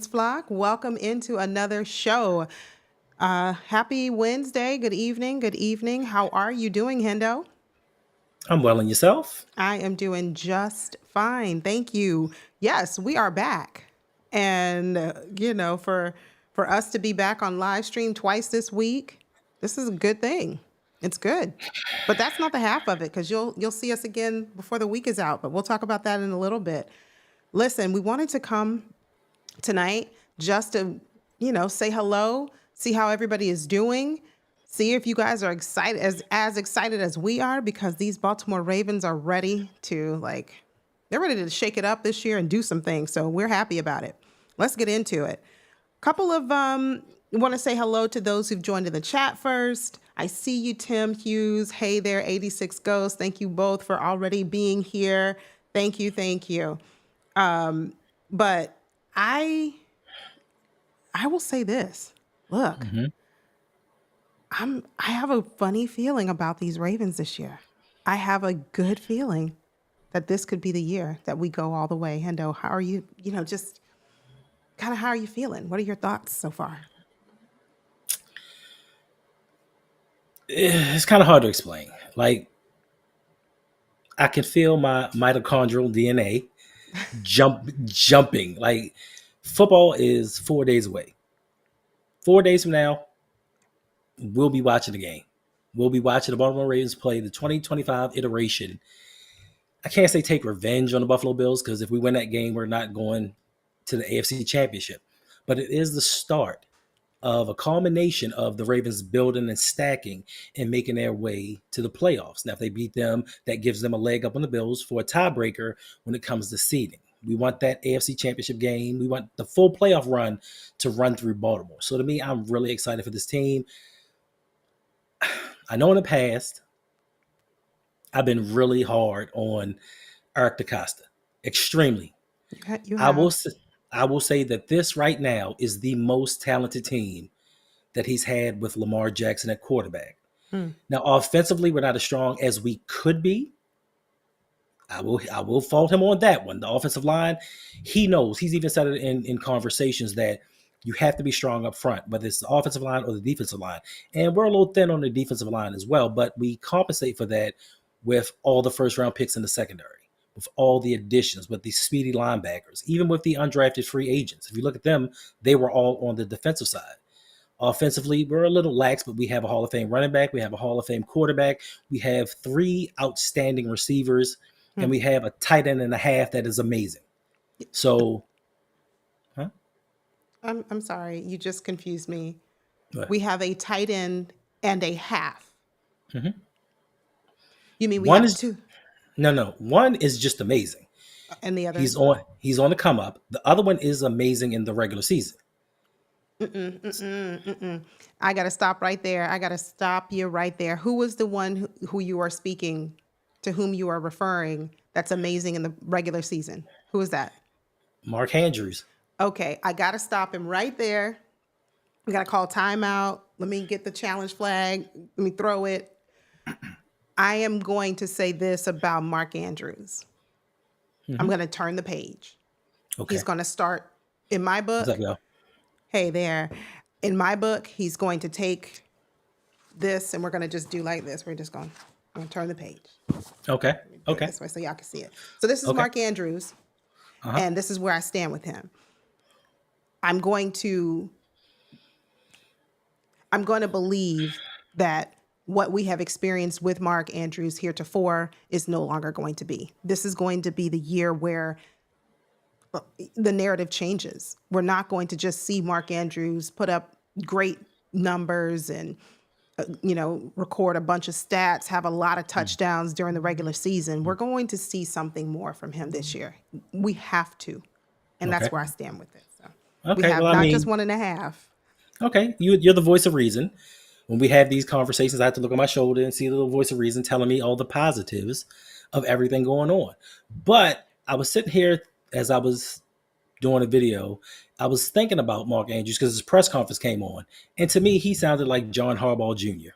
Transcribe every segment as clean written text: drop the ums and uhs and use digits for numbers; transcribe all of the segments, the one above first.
Flock, welcome into another show. Happy Wednesday. Good evening. Good evening. How are you doing, Hendo? I'm well, and yourself? I am doing just fine. Thank you. Yes, we are back. And for us to be back on live stream twice this week, this is a good thing. It's good. But that's not the half of it because you'll see us again before the week is out, but we'll talk about that in a little bit. Listen, we wanted to come tonight just to, say hello, see how everybody is doing, see if you guys are excited as excited as we are because these Baltimore Ravens are ready to they're ready to shake it up this year and do some things. So we're happy about it. Let's get into it. Couple of want to say hello to those who've joined in the chat first. I see you, Tim Hughes. Hey there, 86 Ghosts. Thank you both for already being here. Thank you, thank you. But I will say this. Look, I have a funny feeling about these Ravens this year. I have a good feeling that this could be the year that we go all the way. Hendo, how are you? Just kind of how are you feeling? What are your thoughts so far? It's kind of hard to explain. Like, I can feel my mitochondrial DNA jumping. Like, football is 4 days away. 4 days from now, we'll be watching the game. We'll be watching the Baltimore Ravens play the 2025 iteration. I can't say take revenge on the Buffalo Bills because if we win that game, we're not going to the AFC Championship. But it is the start of a culmination of the Ravens building and stacking and making their way to the playoffs. Now, if they beat them, that gives them a leg up on the Bills for a tiebreaker when it comes to seeding. We want that AFC Championship game. We want the full playoff run to run through Baltimore. So to me, I'm really excited for this team. I know in the past, I've been really hard on Eric DeCosta. Extremely. You I have. will say that this right now is the most talented team that he's had with Lamar Jackson at quarterback. Now, offensively, we're not as strong as we could be. I will fault him on that one. The offensive line, he knows. He's even said it in conversations that you have to be strong up front, whether it's the offensive line or the defensive line. And we're a little thin on the defensive line as well, but we compensate for that with all the first-round picks in the secondary, with all the additions, with the speedy linebackers, even with the undrafted free agents. If you look at them, they were all on the defensive side. Offensively, we're a little lax, but we have a Hall of Fame running back. We have a Hall of Fame quarterback. We have 3 outstanding receivers, and we have a tight end and a half that is amazing. So, I'm sorry. You just confused me. What? We have a tight end and a half. You mean we One have is two? no. One is just amazing. And the other? He's on the come up. The other one is amazing in the regular season. I got to stop right there. I got to stop you right there. Who was the one who you are speaking to, whom you are referring, that's amazing in the regular season? Who is that? Mark Andrews. Okay, I got to stop him right there. We got to call timeout. Let me get the challenge flag. Let me throw it. I am going to say this about Mark Andrews. I'm going to turn the page. Okay. He's going to start, in my book. What's up, y'all? Hey there. In my book, he's going to take this and we're going to just do like this. I'm going to turn the page. Okay. Okay. This way so y'all can see it. So this is Mark Andrews, and this is where I stand with him. I'm going to believe that what we have experienced with Mark Andrews heretofore is no longer going to be. This is going to be the year where the narrative changes. We're not going to just see Mark Andrews put up great numbers and record a bunch of stats, have a lot of touchdowns during the regular season. We're going to see something more from him this year. We have to. And that's where I stand with it. So we have not just 1.5. Okay. You're the voice of reason. When we have these conversations, I have to look on my shoulder and see the little voice of reason telling me all the positives of everything going on. But I was sitting here as I was doing a video, I was thinking about Mark Andrews because his press conference came on. And to me, he sounded like John Harbaugh Jr.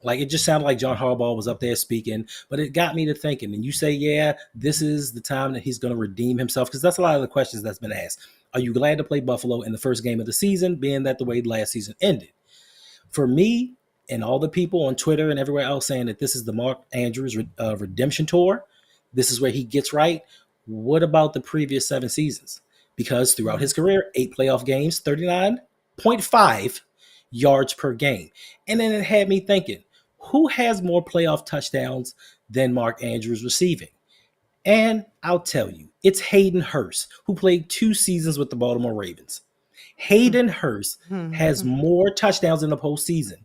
Like, it just sounded like John Harbaugh was up there speaking, but it got me to thinking. And you say, yeah, this is the time that he's going to redeem himself, because that's a lot of the questions that's been asked. Are you glad to play Buffalo in the first game of the season, being that the way last season ended? For me and all the people on Twitter and everywhere else saying that this is the Mark Andrews redemption tour, this is where he gets right. What about the previous 7 seasons? Because throughout his career, 8 playoff games, 39.5 yards per game. And then it had me thinking, who has more playoff touchdowns than Mark Andrews receiving? And I'll tell you, it's Hayden Hurst, who played 2 seasons with the Baltimore Ravens. Hayden Hurst has more touchdowns in the postseason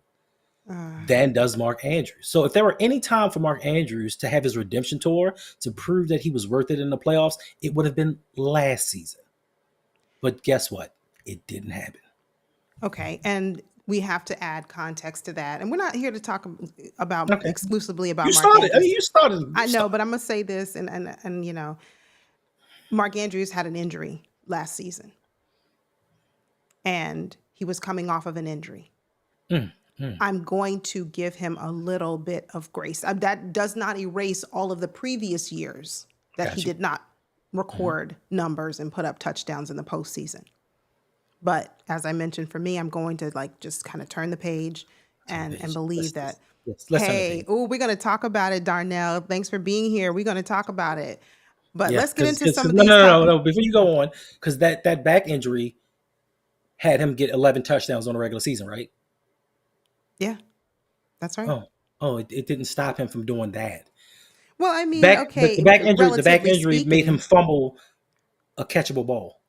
than does Mark Andrews. So if there were any time for Mark Andrews to have his redemption tour to prove that he was worth it in the playoffs, it would have been last season. But guess what? It didn't happen. Okay, and we have to add context to that. And we're not here to talk about exclusively about You Mark started. Andrews. You started. I know, but I'm gonna say this, and you know, Mark Andrews had an injury last season, and he was coming off of an injury. I'm going to give him a little bit of grace. That does not erase all of the previous years that he did not record numbers and put up touchdowns in the postseason. But as I mentioned, for me, I'm going to just kind of turn the page and believe that, hey, we're going to talk about it, Darnell. Thanks for being here. We're going to talk about it. But let's get into some of these. No. Before you go on, because that back injury had him get 11 touchdowns on the regular season, right? Yeah, that's right. It didn't stop him from doing that. Well, I mean, the back injury made him fumble a catchable ball.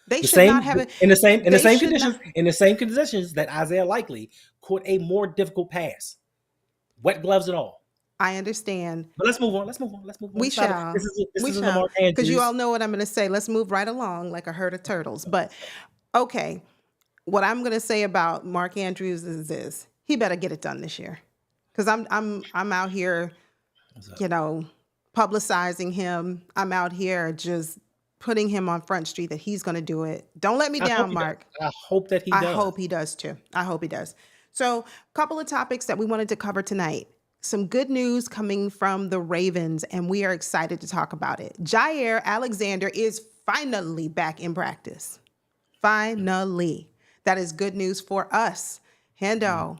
They should not have it in the same conditions that Isaiah Likely caught a more difficult pass, wet gloves and all. I understand. But let's move on. We shall. This is because you all know what I'm going to say. Let's move right along like a herd of turtles. But okay, what I'm going to say about Mark Andrews is this: he better get it done this year, because I'm out here, publicizing him. I'm out here just putting him on Front Street that he's going to do it. Don't let me down, Mark. I hope that he does. I hope he does too. I hope he does. So, a couple of topics that we wanted to cover tonight. Some good news coming from the Ravens, and we are excited to talk about it. Jaire Alexander is finally back in practice. Finally. That is good news for us. Hendo,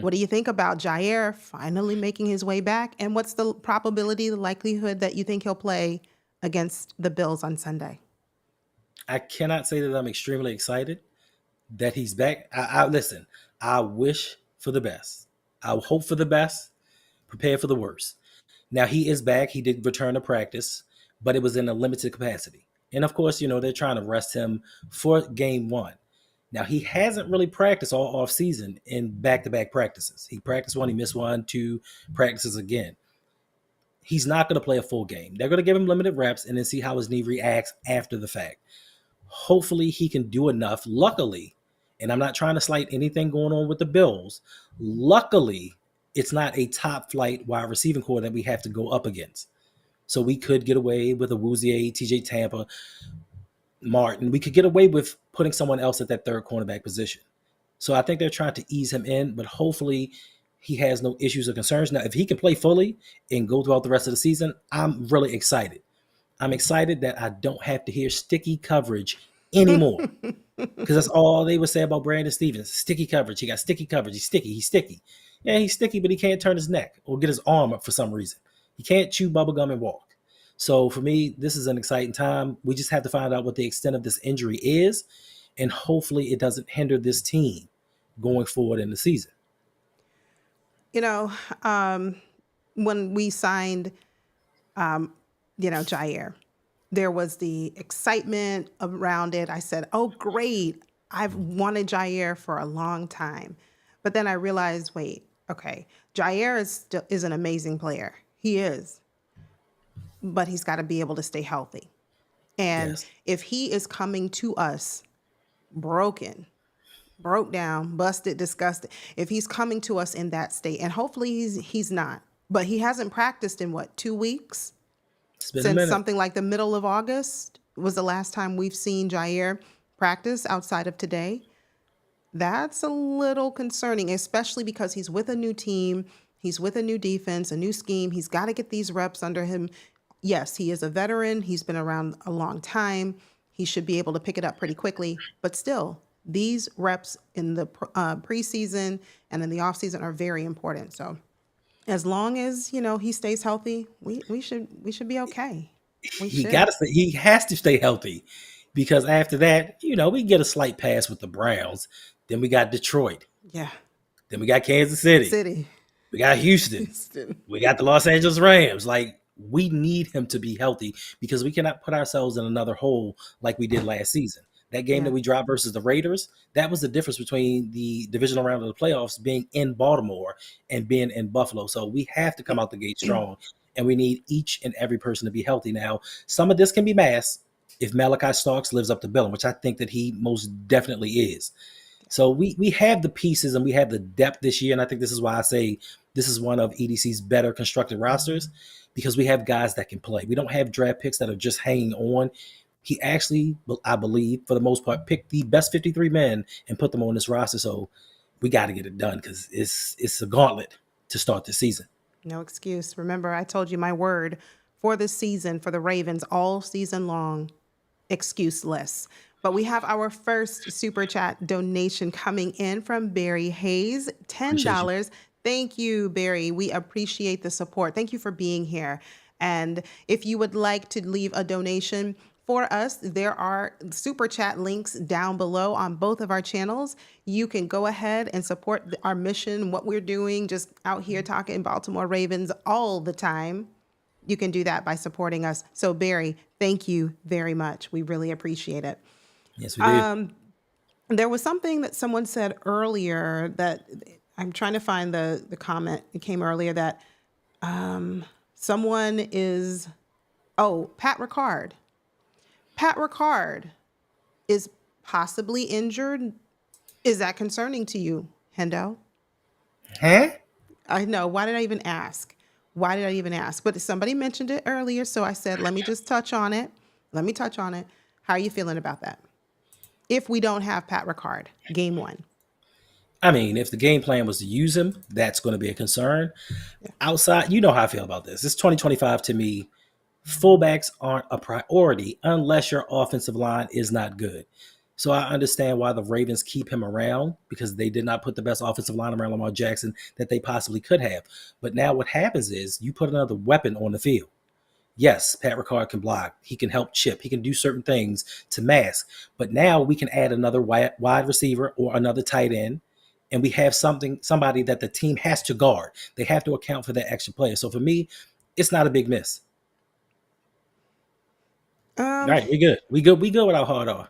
what do you think about Jaire finally making his way back? And what's the probability, the likelihood that you think he'll play against the Bills on Sunday? I cannot say that I'm extremely excited that he's back. Listen, I wish for the best. I hope for the best, prepare for the worst. Now, he is back. He did return to practice, but it was in a limited capacity. And of course, they're trying to rest him for game 1. Now, he hasn't really practiced all off season in back-to-back practices. He practiced 1, he missed 1, 2 practices again. He's not going to play a full game. They're going to give him limited reps and then see how his knee reacts after the fact. Hopefully he can do enough. Luckily, and I'm not trying to slight anything going on with the Bills, luckily it's not a top flight wide receiving core that we have to go up against. So we could get away with a Woozier, TJ Tampa, Martin. We could get away with putting someone else at that third cornerback position. So I think they're trying to ease him in, but hopefully he has no issues or concerns. Now, if he can play fully and go throughout the rest of the season, I'm really excited. I'm excited that I don't have to hear sticky coverage anymore, because that's all they would say about Brandon Stevens. Sticky coverage. He got sticky coverage. He's sticky. Yeah, he's sticky, but he can't turn his neck or get his arm up for some reason. He can't chew bubblegum and walk. So for me, this is an exciting time. We just have to find out what the extent of this injury is, and hopefully it doesn't hinder this team going forward in the season. When we signed, Jaire, there was the excitement around it. I said, oh, great. I've wanted Jaire for a long time. But then I realized, wait, okay, Jaire is an amazing player. He is. But he's got to be able to stay healthy. And if he is coming to us broken, broke down, busted, disgusted, if he's coming to us in that state, and hopefully he's not, but he hasn't practiced in 2 weeks? Since something like the middle of August was the last time we've seen Jaire practice outside of today. That's a little concerning, especially because he's with a new team. He's with a new defense, a new scheme. He's got to get these reps under him. Yes, he is a veteran. He's been around a long time. he should be able to pick it up pretty quickly. But still, these reps in the preseason and in the offseason are very important. So as long as, he stays healthy, we should be okay. We should. He has to stay healthy, because after that, we get a slight pass with the Browns. Then we got Detroit. Yeah. Then we got Kansas City. City. We got Houston. We got the Los Angeles Rams. Like, we need him to be healthy, because we cannot put ourselves in another hole like we did last season. That game that we dropped versus the Raiders, that was the difference between the divisional round of the playoffs being in Baltimore and being in Buffalo. So we have to come out the gate strong, and we need each and every person to be healthy. Now, some of this can be masked if Malachi Starks lives up to billing, which I think that he most definitely is. So we have the pieces and we have the depth this year, and I think this is why I say this is one of EDC's better constructed rosters, because we have guys that can play. We don't have draft picks that are just hanging on. He actually, I believe, for the most part, picked the best 53 men and put them on this roster. So we got to get it done, because it's a gauntlet to start the season. No excuse. Remember, I told you my word for this season for the Ravens all season long, excuseless. But we have our first super chat donation coming in from Barry Hayes, $10. Thank you, Barry. We appreciate the support. Thank you for being here. And if you would like to leave a donation for us, there are super chat links down below on both of our channels. You can go ahead and support our mission, what we're doing, just out here talking Baltimore Ravens all the time. You can do that by supporting us. So Barry, thank you very much. We really appreciate it. Yes, we do. There was something that someone said earlier that I'm trying to find the comment. It came earlier that someone is, Pat Ricard. Pat Ricard is possibly injured. Is that concerning to you, Hendo? Huh? I know. Why did I even ask? But somebody mentioned it earlier, so I said, let me just touch on it. How are you feeling about that? If we don't have Pat Ricard, game one. I mean, if the game plan was to use him, that's going to be a concern. Yeah. Outside, you know how I feel about this. It's 2025 to me. Fullbacks aren't a priority unless your offensive line is not good. So I understand why the Ravens keep him around, because they did not put the best offensive line around Lamar Jackson that they possibly could have. But now what happens is you put another weapon on the field. Yes, Pat Ricard can block. He can help chip. He can do certain things to mask. But now we can add another wide receiver or another tight end, and we have somebody that the team has to guard. They have to account for that extra player. So for me, it's not a big miss. All right, we good. We good without hard R.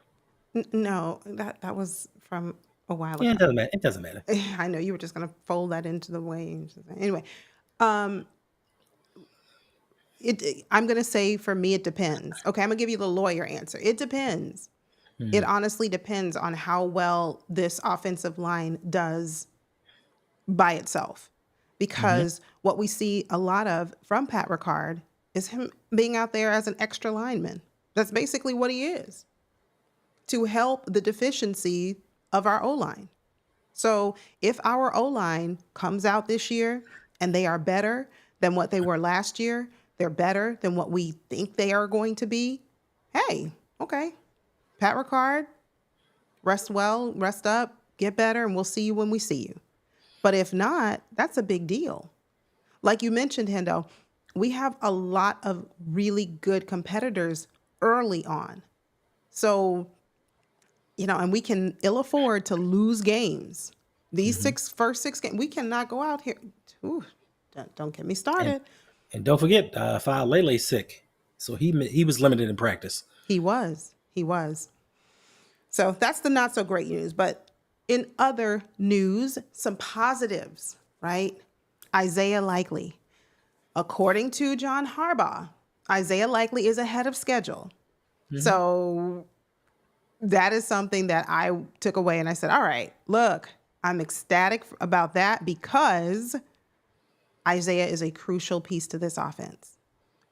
No, that was from a while ago. Yeah, it doesn't matter. I know you were just gonna fold that into the way. Anyway, I'm gonna say for me it depends. Okay, I'm gonna give you the lawyer answer. It depends. It honestly depends on how well this offensive line does by itself, because what we see a lot of from Pat Ricard is him being out there as an extra lineman. That's basically what he is, to help the deficiency of our O-line. So if our O-line comes out this year and they are better than what they were last year, they're better than what we think they are going to be, hey, okay, Pat Ricard, rest well, rest up, get better, and we'll see you when we see you. But if not, that's a big deal. Like you mentioned, Hendo, we have a lot of really good competitors early on. So, and we can ill afford to lose games. These first six games, we cannot go out here. Ooh, don't get me started. And don't forget, Faalele's sick. So he was limited in practice. He was. So that's the not so great news. But in other news, some positives, right? Isaiah Likely. According to John Harbaugh, Isaiah Likely is ahead of schedule. So that is something that I took away, and I said, all right, look, I'm ecstatic about that, because Isaiah is a crucial piece to this offense.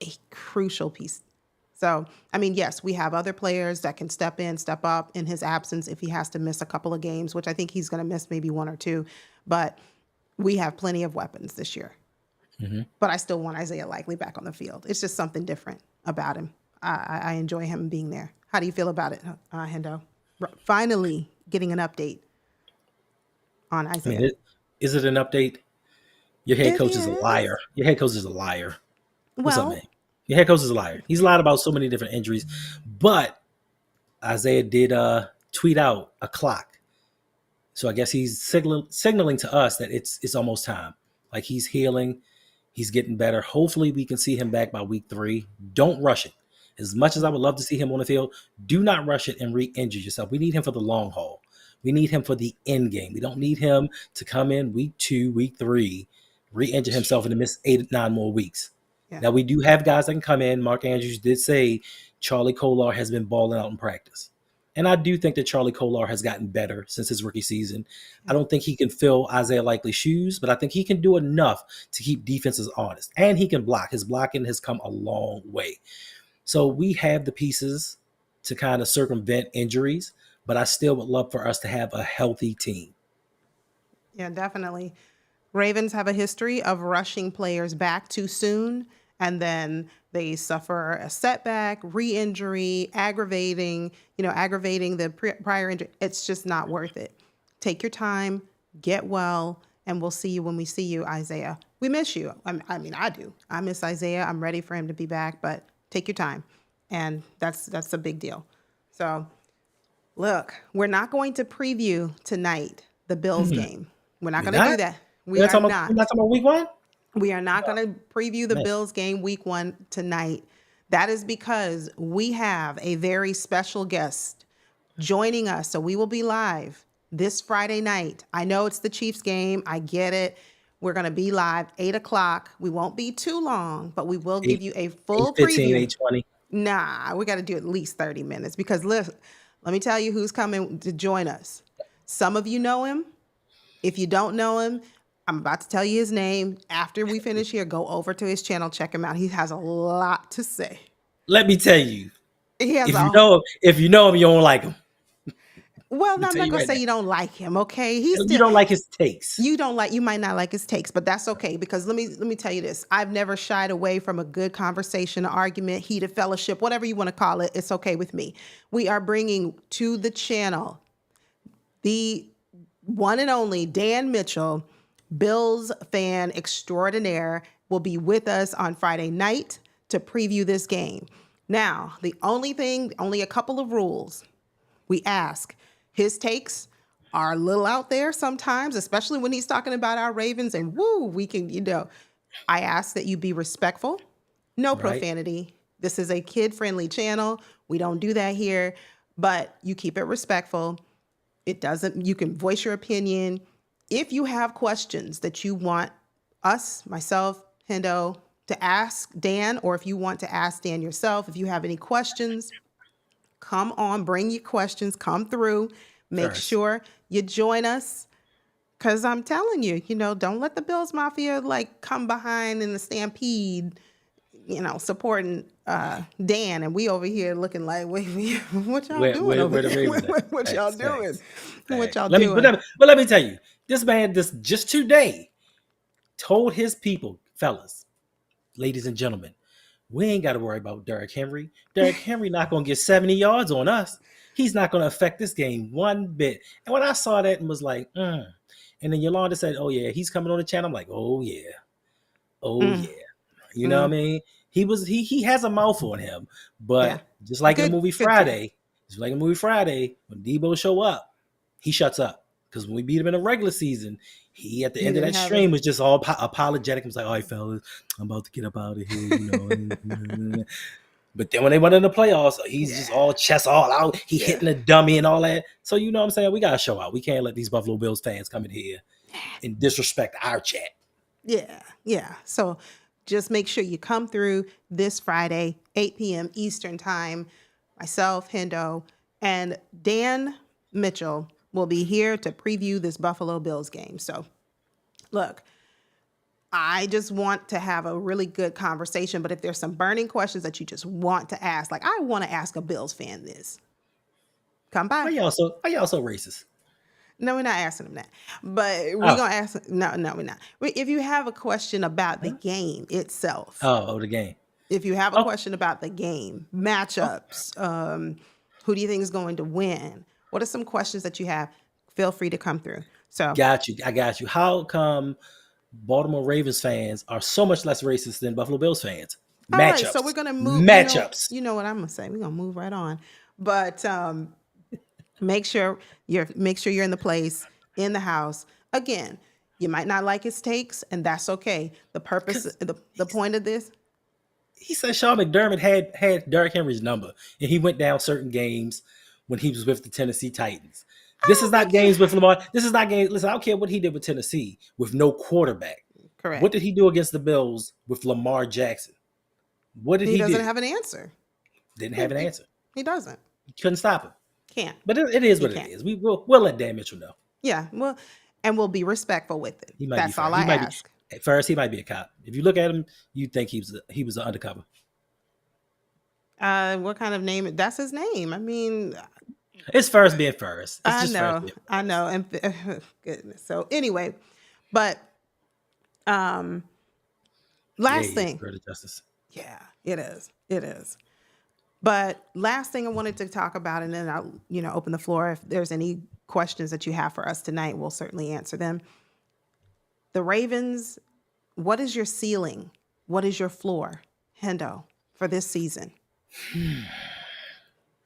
A crucial piece. So, I mean, yes, we have other players that can step up in his absence if he has to miss a couple of games, which I think he's going to miss maybe one or two. But we have plenty of weapons this year. But I still want Isaiah Likely back on the field. It's just something different about him. I enjoy him being there. How do you feel about it, Hendo? Finally getting an update on I mean, Isaiah. is it an update? Your head It coach is a liar. is. Your head coach is a liar. What's up, man? Well, Your head coach is a liar. He's lied about so many different injuries, but Isaiah did tweet out a clock. So I guess he's signaling to us that it's almost time. Like he's healing, he's getting better. Hopefully we can see him back by week 3. Don't rush it. As much as I would love to see him on the field, do not rush it and re-injure yourself. We need him for the long haul. We need him for the end game. We don't need him to come in week 2, week 3, re-injure himself and miss 8, 9 more weeks. yeah. Now we do have guys that can come in. Mark Andrews did say Charlie Kolar has been balling out in practice. And I do think that Charlie Kolar has gotten better since his rookie season. I don't think he can fill Isaiah Likely's shoes, but I think he can do enough to keep defenses honest. And he can block. His blocking has come a long way. So we have the pieces to kind of circumvent injuries, but I still would love for us to have a healthy team. Yeah, definitely. Ravens have a history of rushing players back too soon, and then they suffer a setback, re-injury, aggravating the prior injury. It's just not worth it. Take your time, get well, and we'll see you when we see you, Isaiah. We miss you. I mean, I do. I miss Isaiah. I'm ready for him to be back, but take your time, and that's a big deal. So, look, we're not going to preview tonight the Bills game. We're not going to do that. We're not talking about week 1? We are not going to preview the Bills game week 1 tonight. That is because we have a very special guest joining us. So we will be live this Friday night. I know it's the Chiefs game. I get it. We're going to be live 8 o'clock. We won't be too long, but we will give you a full 8:15, preview. 8:20. Nah, we got to do at least 30 minutes because let me tell you who's coming to join us. Some of you know him. If you don't know him, I'm about to tell you his name. After we finish here, go over to his channel, check him out. He has a lot to say. Let me tell you, He has if you know him, you don't like him. Well, no, I'm not gonna say you don't like him, okay? You don't like his takes. You might not like his takes, but that's okay because let me tell you this. I've never shied away from a good conversation, an argument, heated fellowship, whatever you want to call it. It's okay with me. We are bringing to the channel the one and only Dan Mitchell, Bills fan extraordinaire, will be with us on Friday night to preview this game. Now, only a couple of rules. We ask. His takes are a little out there sometimes, especially when he's talking about our Ravens, and we can, I ask that you be respectful. No profanity. This is a kid-friendly channel. We don't do that here, but you keep it respectful. You can voice your opinion. If you have questions that you want us, myself, Hendo, to ask Dan, or if you want to ask Dan yourself, if you have any questions, come on, bring your questions, come through, make sure you join us. Because I'm telling you, don't let the Bills Mafia come behind in the stampede, supporting Dan, and we over here looking like, wait, what y'all doing over there? What y'all doing? What y'all doing? But let me tell you, this man just today told his people, fellas, ladies and gentlemen, we ain't got to worry about Derrick Henry. Derrick Henry not going to get 70 yards on us. He's not going to affect this game one bit. And when I saw that and was like, and then Yolanda said, oh, yeah, he's coming on the channel. I'm like, oh, yeah. Yeah. You know what I mean? He has a mouth on him. But just like in the movie Friday, when Debo show up, he shuts up. Because when we beat him in a regular season, he at the end of that stream was just all apologetic. He was like, all right, fellas, I'm about to get up out of here, But then when they went in the playoffs, he's just all chest all out. He hitting a dummy and all that. So you know what I'm saying? We got to show out. We can't let these Buffalo Bills fans come in here and disrespect our chat. Yeah. So just make sure you come through this Friday, 8 p.m. Eastern time. Myself, Hendo, and Dan Mitchell will be here to preview this Buffalo Bills game. So, look, I just want to have a really good conversation, but if there's some burning questions that you just want to ask, like I want to ask a Bills fan this, come by. Why y'all so racist? No, we're not asking them that. But we're going to ask, no, we're not. If you have a question about the game itself. The game. If you have a question about the game, matchups, Who do you think is going to win? What are some questions that you have? Feel free to come through. So Got you. I got you. How come Baltimore Ravens fans are so much less racist than Buffalo Bills fans? all right, so we're Matchups. gonna move. Matchups. You know what I'm gonna say. We're gonna move right on. But make sure you're in the place, in the house. Again, you might not like his takes, and that's okay. The purpose, the point of this. He said Sean McDermott had Derrick Henry's number, and he went down certain games when he was with the Tennessee Titans. This is not games with Lamar. This is not games. Listen, I don't care what he did with Tennessee with no quarterback. Correct. What did he do against the Bills with Lamar Jackson? What did he do? He doesn't have an answer. Didn't have an answer. He doesn't. Couldn't stop him. Can't. But it is what it is. We'll let Dan Mitchell know. Yeah. Well, and we'll be respectful with it. That's all I ask. At first, he might be a cop. If you look at him, you think he was an undercover. What kind of name? That's his name. I mean, it's first being first. I know. And goodness. So anyway, but last thing. Justice. Yeah, it is. But last thing I wanted to talk about, and then I'll open the floor if there's any questions that you have for us tonight. We'll certainly answer them. The Ravens, what is your ceiling? What is your floor, Hendo, for this season?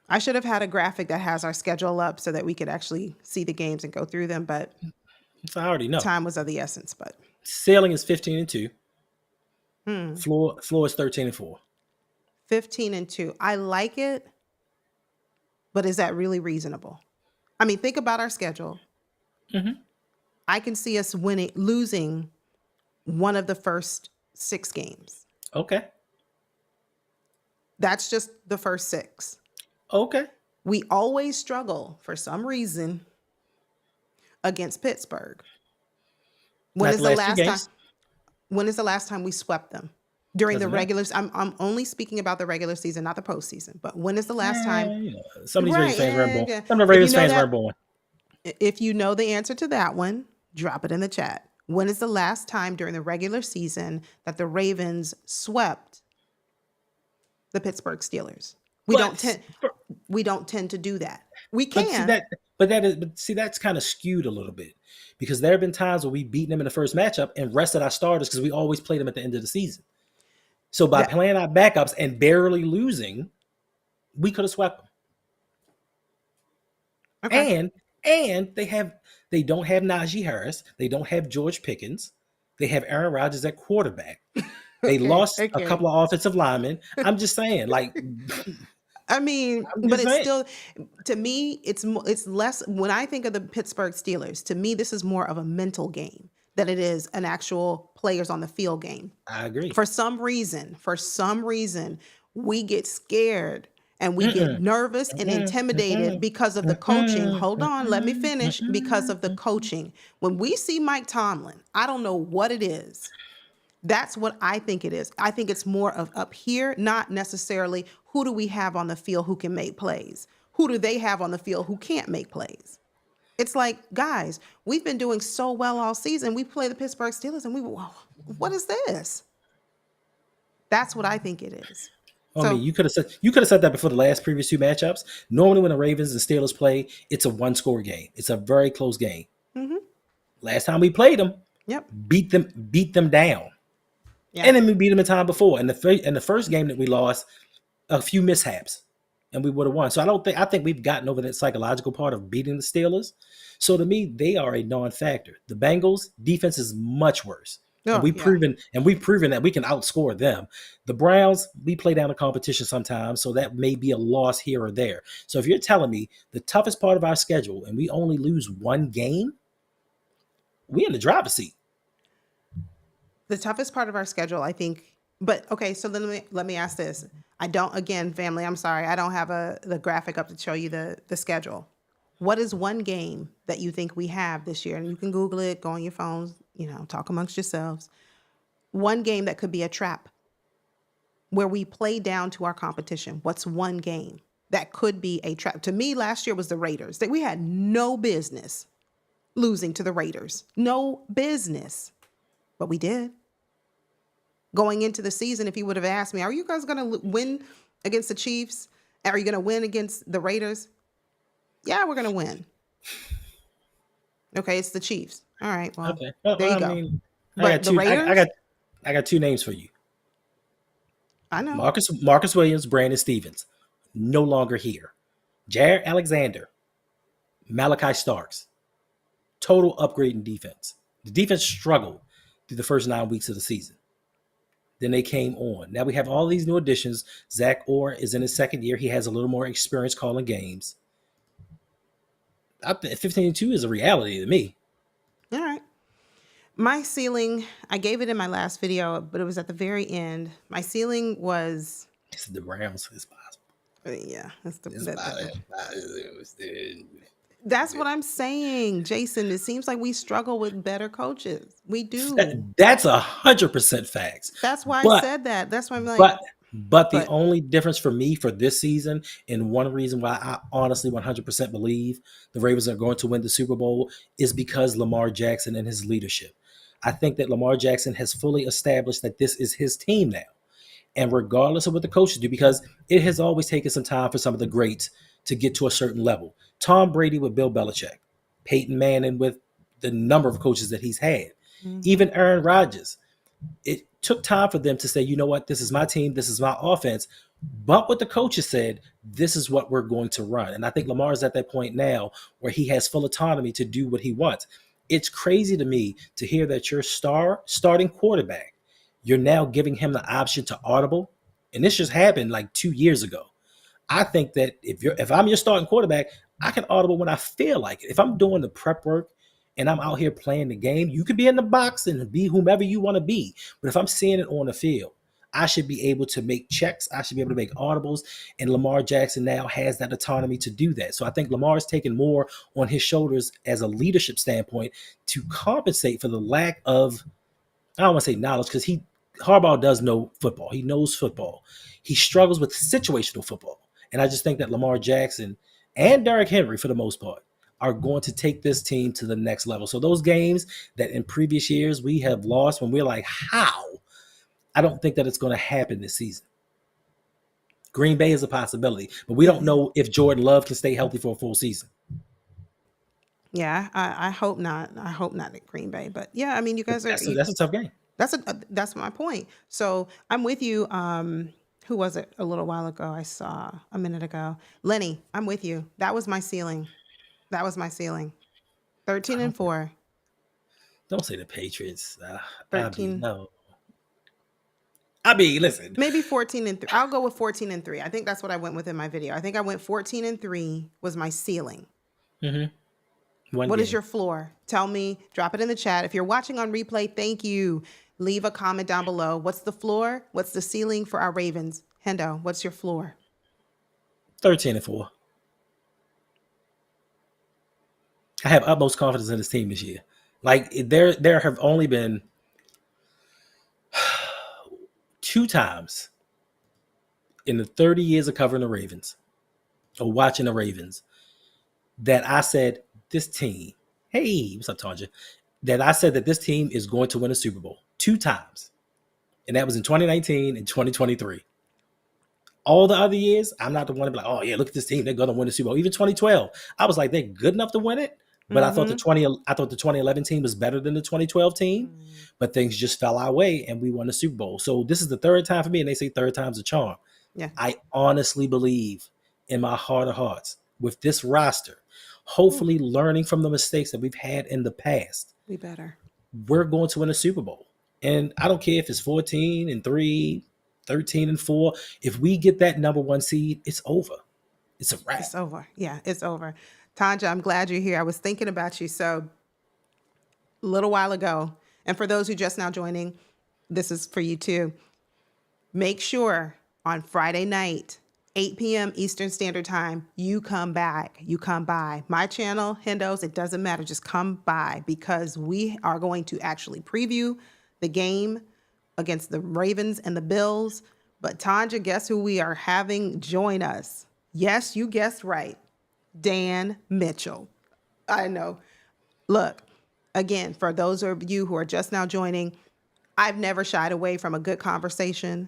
I should have had a graphic that has our schedule up so that we could actually see the games and go through them, but I already know. Time was of the essence. But ceiling is 15-2. Floor is 13-4. 15-2. I like it, but is that really reasonable? I mean, think about our schedule. Mm-hmm. I can see us losing one of the first 6 games. Okay. That's just the first 6. Okay. We always struggle for some reason against Pittsburgh. When is the last time we swept them? During the regular, I'm only speaking about the regular season, not the postseason. But when is the last time? Some of these Ravens fans weren't born. Some of the Ravens fans weren't born. If you know the answer to that one, drop it in the chat. When is the last time during the regular season that the Ravens swept the Pittsburgh Steelers? We don't tend to do that. We can. But that's kind of skewed a little bit because there have been times where we've beaten them in the first matchup and rested our starters because we always played them at the end of the season. So by playing our backups and barely losing, we could have swept them. Okay. And they don't have Najee Harris. They don't have George Pickens. They have Aaron Rodgers at quarterback. They lost a couple of offensive linemen. I'm just saying, like. I mean, but it's still, to me, it's less. When I think of the Pittsburgh Steelers, to me, this is more of a mental game than it is an actual players on the field game. I agree. For some reason, we get scared and we get nervous and intimidated because of the coaching. Hold on, let me finish. Because of the coaching. When we see Mike Tomlin, I don't know what it is. That's what I think it is. I think it's more of up here, not necessarily who do we have on the field who can make plays? Who do they have on the field who can't make plays? It's like, guys, we've been doing so well all season. We play the Pittsburgh Steelers and what is this? That's what I think it is. I mean, you could have said that before the previous 2 matchups. Normally when the Ravens and Steelers play, it's a 1-score game. It's a very close game. Mm-hmm. Last time we played them, beat them down. Yeah. And then we beat them the time before. And the first game that we lost, a few mishaps, and we would have won. So I think we've gotten over that psychological part of beating the Steelers. So to me, they are a non-factor. The Bengals defense is much worse. And we've proven that we can outscore them. The Browns, we play down the competition sometimes, so that may be a loss here or there. So if you're telling me the toughest part of our schedule and we only lose 1 game, we're in the driver's seat. The toughest part of our schedule, I think. But okay, so then let me ask this. Family, I'm sorry, I don't have the graphic up to show you the schedule. What is 1 game that you think we have this year? And you can Google it, go on your phones, talk amongst yourselves. 1 game that could be a trap where we play down to our competition. What's 1 game that could be a trap? To me, last year was the Raiders. That we had no business losing to the Raiders. No business. But we did. Going into the season, if you would have asked me, are you guys going to win against the Chiefs Are you going to win against the Raiders? Yeah, we're going to win. Okay, it's the Chiefs. All right, well, Okay. there you I go. mean, But the Raiders, I got two names for you. I know. Marcus Williams, Brandon Stevens, no longer here. Jared Alexander, Malachi Starks, total upgrade in defense. The defense struggled through the first 9 weeks of the season. Then they came on. Now we have all these new additions. Zach Orr is in his second year. He has a little more experience calling games. 15-2 is a reality to me. All right. My ceiling, I gave it in my last video, but it was at the very end. My ceiling was, It's the Browns. It's possible. yeah, It's that's what I'm saying, Jason. It seems like we struggle with better coaches. We do. That's 100% facts. That's why I But said that. That's why I'm like, but the but only difference for me for this season, and one reason why I honestly 100% believe the Ravens are going to win the Super Bowl, is because Lamar Jackson and his leadership. I think that Lamar Jackson has fully established that this is his team now. And regardless of what the coaches do, because it has always taken some time for some of the greats to get to a certain level. Tom Brady with Bill Belichick, Peyton Manning with the number of coaches that he's had, even Aaron Rodgers. It took time for them to say, you know what, this is my team, this is my offense. But what the coaches said, this is what we're going to run. And I think Lamar is at that point now where he has full autonomy to do what he wants. It's crazy to me to hear that your starting quarterback, you're now giving him the option to audible. And this just happened like 2 years ago. I think that if I'm your starting quarterback, I can audible when I feel like it. If I'm doing the prep work and I'm out here playing the game, you could be in the box and be whomever you want to be. But if I'm seeing it on the field, I should be able to make checks. I should be able to make audibles. And Lamar Jackson now has that autonomy to do that. So I think Lamar is taking more on his shoulders as a leadership standpoint to compensate for the lack of, I don't want to say knowledge, because Harbaugh does know football. He knows football. He struggles with situational football. And I just think that Lamar Jackson and Derrick Henry, for the most part, are going to take this team to the next level. So those games that in previous years we have lost when we're like, how? I don't think that it's going to happen this season. Green Bay is a possibility, but we don't know if Jordan Love can stay healthy for a full season. yeah, I hope not. I hope not at Green Bay. But yeah, I mean, you guys That's a tough game. that's my point. So I'm with you. Who was it a little while ago? I saw a minute ago. Lenny, I'm with you. That was my ceiling. 13-4. Don't say the Patriots. 13. No. I mean, listen. Maybe 14-3. I'll go with 14-3. I think that's what I went with in my video. I think I went 14-3 was my ceiling. What is your floor? Tell me. Drop it in the chat. If you're watching on replay, thank you. Leave a comment down below. What's the floor? What's the ceiling for our Ravens? Hendo, what's your floor? 13-4. I have utmost confidence in this team this year. Like there have only been 2 times in the 30 years of covering the Ravens or watching the Ravens that I said this team, hey, what's up, Tanja? That I said that this team is going to win a Super Bowl 2 times. And that was in 2019 and 2023. All the other years, I'm not the one to be like, oh, yeah, look at this team. They're going to win the Super Bowl. Even 2012, I was like, they're good enough to win it. But I thought the 2011 team was better than the 2012 team. But things just fell our way, and we won the Super Bowl. So this is the 3rd time for me, and they say 3rd time's a charm. Yeah. I honestly believe in my heart of hearts with this roster, hopefully learning from the mistakes that we've had in the past, we're going to win a Super Bowl. And I don't care if it's 14-3, 13-4. If we get that number 1 seed, it's over. It's a wrap. It's over. Yeah, it's over. Tanja, I'm glad you're here. I was thinking about you. So a little while ago, and for those who just now joining, this is for you too. Make sure on Friday night, 8 p.m. Eastern Standard Time, you come back. You come by. My channel, Hendos, it doesn't matter. Just come by because we are going to actually preview the game against the Ravens and the Bills. But Tanja, guess who we are having join us? Yes, you guessed right. Dan Mitchell. I know. Look, again, for those of you who are just now joining, I've never shied away from a good conversation.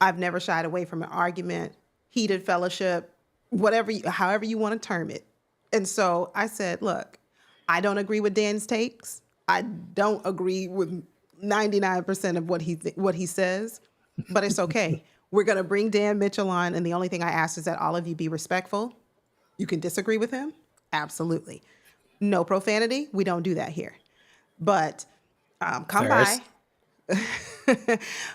I've never shied away from an argument, heated fellowship. however you want to term it. And so I said, look, I don't agree with Dan's takes. I don't agree with 99% of what he says, but it's okay. We're going to bring Dan Mitchell on. And the only thing I ask is that all of you be respectful. You can disagree with him. Absolutely. No profanity. We don't do that here. But come by.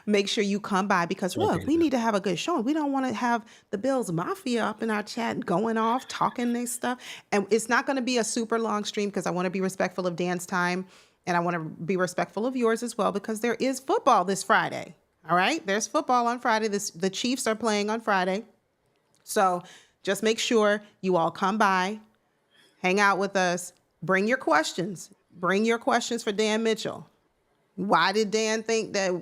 Make sure you come by because look, we need to have a good show. We don't want to have the Bills Mafia up in our chat going off, talking this stuff. And it's not going to be a super long stream because I want to be respectful of Dan's time and I want to be respectful of yours as well because there is football this Friday. All right. There's football on Friday. The Chiefs are playing on Friday. So just make sure you all come by, hang out with us, bring your questions. Bring your questions for Dan Mitchell. Why did Dan think that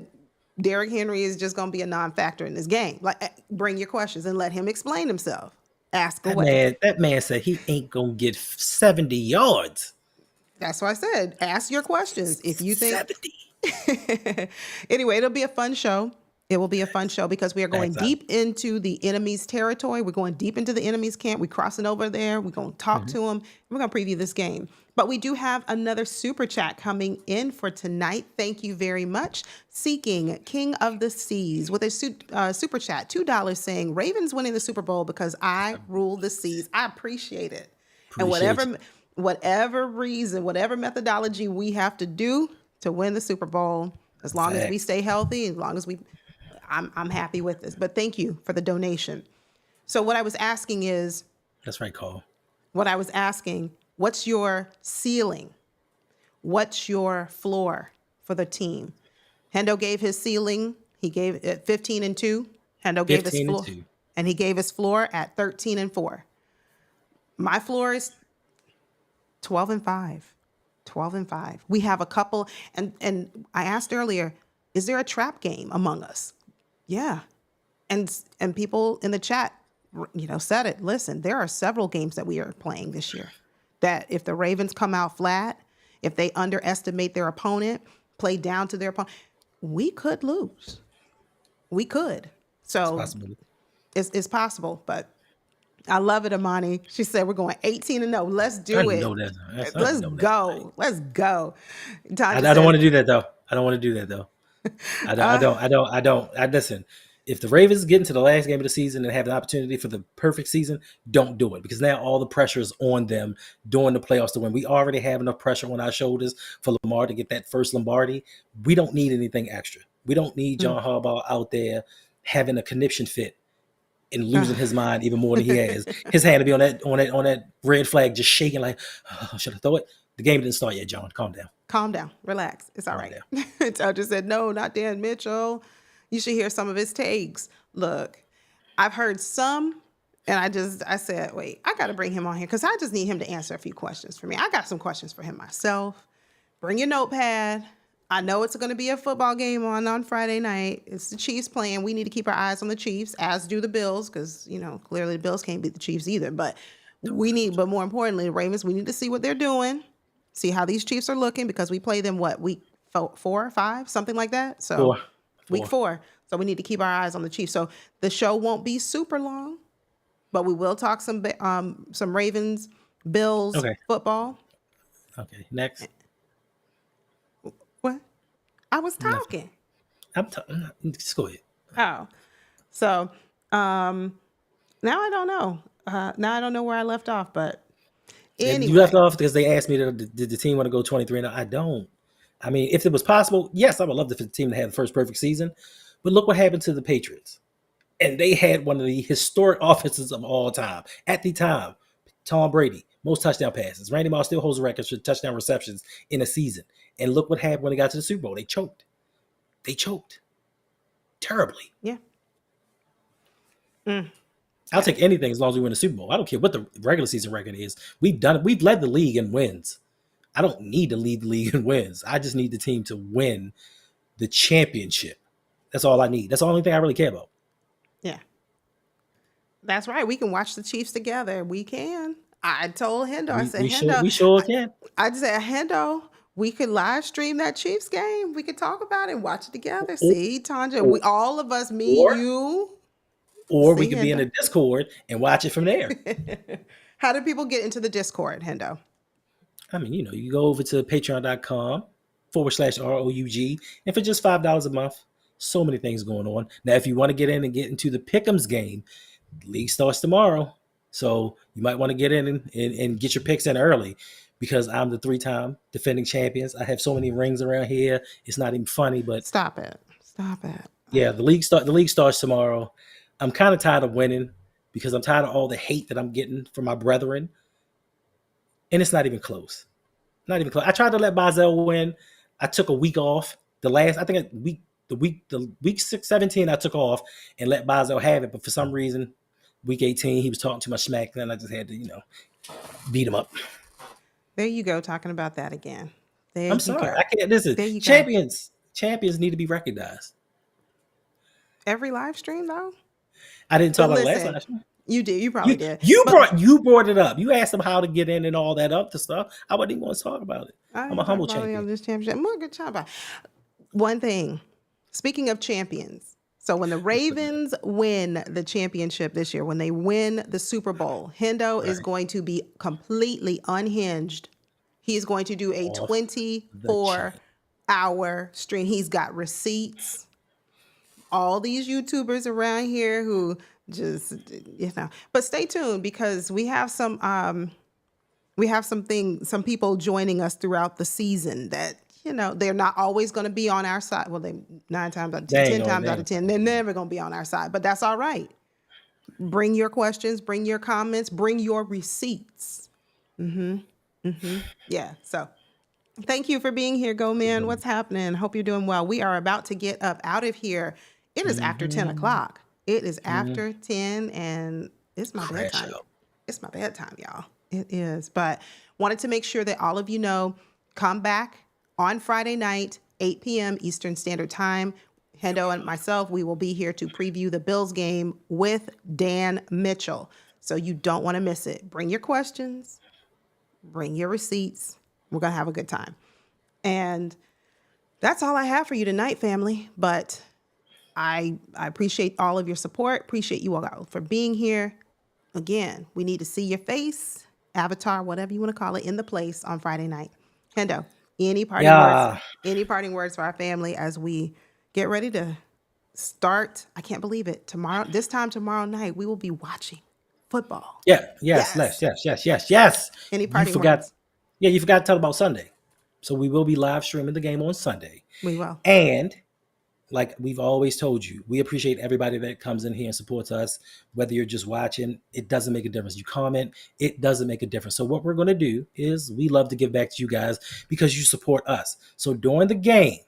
Derrick Henry is just going to be a non-factor in this game? Like, bring your questions and let him explain himself. Ask away. That man said he ain't going to get 70 yards. That's what I said. Ask your questions. If you think 70. Anyway, it'll be a fun show. It will be a fun show because we are going deep into the enemy's territory. We're going deep into the enemy's camp. We're crossing over there. We're going to talk to them. We're going to preview this game. But we do have another super chat coming in for tonight. Thank you very much. Seeking King of the Seas with a super chat, $2 saying Ravens winning the Super Bowl because I rule the seas. I appreciate it. And whatever reason, whatever methodology we have to do to win the Super Bowl, as long as we stay healthy, as long as I'm happy with this. But thank you for the donation. So what I was asking is... That's right, Cole. What I was asking, what's your ceiling? What's your floor for the team? Hendo gave his ceiling. He gave it 15-2. Hendo gave his floor. And he gave his floor at 13-4. My floor is 12-5. 12-5. We have a couple, and I asked earlier, is there a trap game among us? Yeah. And people in the chat, said it. Listen, there are several games that we are playing this year that if the Ravens come out flat, if they underestimate their opponent, play down to their opponent, we could lose. We could. So it's possible, but I love it, Amani. She said we're going 18-0. Let's do it. Let's go. Let's go. I don't want to do that though. I don't. Listen, if the Ravens get into the last game of the season and have the opportunity for the perfect season, don't do it because now all the pressure is on them during the playoffs to win. We already have enough pressure on our shoulders for Lamar to get that first Lombardi. We don't need anything extra. We don't need John Harbaugh out there having a conniption fit and losing his mind even more than he has. His hand to be on that red flag, just shaking like, oh, should I throw it? The game didn't start yet, John. Calm down. Calm down. Relax. It's all right. I just said, no, not Dan Mitchell. You should hear some of his takes. Look, I've heard some, and I said, wait, I got to bring him on here because I just need him to answer a few questions for me. I got some questions for him myself. Bring your notepad. I know it's going to be a football game on Friday night. It's the Chiefs playing. We need to keep our eyes on the Chiefs, as do the Bills, because, clearly the Bills can't beat the Chiefs either. But more importantly, the Ravens, we need to see what they're doing, see how these Chiefs are looking, because we play them, week 4 or 5, something like that? So week 4. So we need to keep our eyes on the Chiefs. So the show won't be super long, but we will talk some Ravens, Bills, football. Okay, next. What? I was talking. Just go ahead. Oh, so now I don't know. Now I don't know where I left off, but anyway. You left off because they asked me, did the team want to go 23-0? I don't. I mean, if it was possible, yes, I would love the team to have the first perfect season. But look what happened to the Patriots. And they had one of the historic offenses of all time. At the time, Tom Brady, most touchdown passes. Randy Moss still holds the record for touchdown receptions in a season. And look what happened when they got to the Super Bowl. They choked. Terribly. Yeah. I'll take anything as long as we win the Super Bowl. I don't care what the regular season record is. We've done it. We've led the league in wins. I don't need to lead the league in wins. I just need the team to win the championship. That's all I need. That's the only thing I really care about. Yeah. That's right. We can watch the Chiefs together. We can. I told Hendo, I said, Hendo. We sure can. I said, Hendo, we could live stream that Chiefs game. We could talk about it and watch it together. See, Tanja, all of us, me, you. or we See, could be in Hendo? the Discord and watch it from there. How do people get into the Discord, Hendo? I mean, you go over to patreon.com/ROUG, and for just $5 a month, so many things going on. Now, if you want to get in and get into the Pick'ems game, the league starts tomorrow. So you might want to get in and get your picks in early, because I'm the 3-time defending champions. I have so many rings around here. It's not even funny, but Stop it. Stop it. yeah, the league starts tomorrow. I'm kind of tired of winning because I'm tired of all the hate that I'm getting from my brethren. And it's not even close. Not even close. I tried to let Bazel win. I took a week off. The week 17 I took off and let Bazel have it, but for some reason, week 18 he was talking too much smack, and I just had to, beat him up. There you go, talking about that again. There I'm you sorry. go. I can't. Listen, There you go. champions need to be recognized. Every live stream though? I didn't talk But about it last listen, live stream. you did. You probably did. You But brought it up. You asked them how to get in and all that other stuff. I wasn't even going to talk about it. I'm a humble champion. This championship. More good job. One thing. Speaking of champions, so when the Ravens win the championship this year, when they win the Super Bowl, Hendo is going to be completely unhinged. He's going to do a 24-hour stream. He's got receipts. All these YouTubers around here who just, but stay tuned, because we have some people joining us throughout the season that, they're not always going to be on our side. Well, they 9 times out of 10, 10 times out of 10, they're never going to be on our side, but that's all right. Bring your questions, bring your comments, bring your receipts. Yeah. So thank you for being here, Go Man. What's happening? Hope you're doing well. We are about to get up out of here. It is after 10 o'clock. It is after 10, and it's my bedtime. It's my bedtime, y'all. It is. But wanted to make sure that all of you know, come back on Friday night, 8 p.m. Eastern Standard Time. Hendo and myself, we will be here to preview the Bills game with Dan Mitchell. So you don't want to miss it. Bring your questions. Bring your receipts. We're going to have a good time. And that's all I have for you tonight, family. But I appreciate all of your support. Appreciate you all for being here. Again, we need to see your face, avatar, whatever you want to call it, in the place on Friday night. Hendo, any parting words? Any parting words for our family as we get ready to start? I can't believe it. Tomorrow night, we will be watching football. Yes. Any parting words? Yeah, you forgot to tell about Sunday. So we will be live streaming the game on Sunday. We will. And like we've always told you, we appreciate everybody that comes in here and supports us. Whether you're just watching, it doesn't make a difference. You comment, it doesn't make a difference. So what we're going to do is we love to give back to you guys because you support us. So during the game,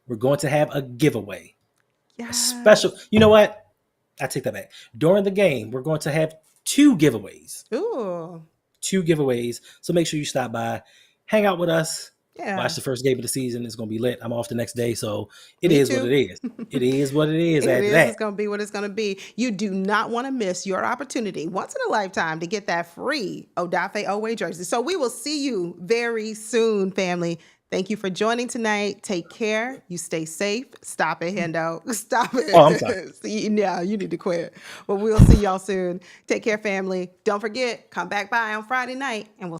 we're going to have a giveaway. Yes. A special. You know what? I take that back. During the game, we're going to have 2 giveaways. Ooh. 2 giveaways. So make sure you stop by, hang out with us. Yeah. Watch the first game of the season. It's going to be lit. I'm off the next day. So what it is. It is what it is. It's going to be what it's going to be. You do not want to miss your opportunity once in a lifetime to get that free Odafe Oweh jersey. So we will see you very soon, family. Thank you for joining tonight. Take care. You stay safe. Stop it, Hendo. Stop it. Oh, I'm sorry. Yeah, you need to quit. But we'll see y'all soon. Take care, family. Don't forget, come back by on Friday night and we'll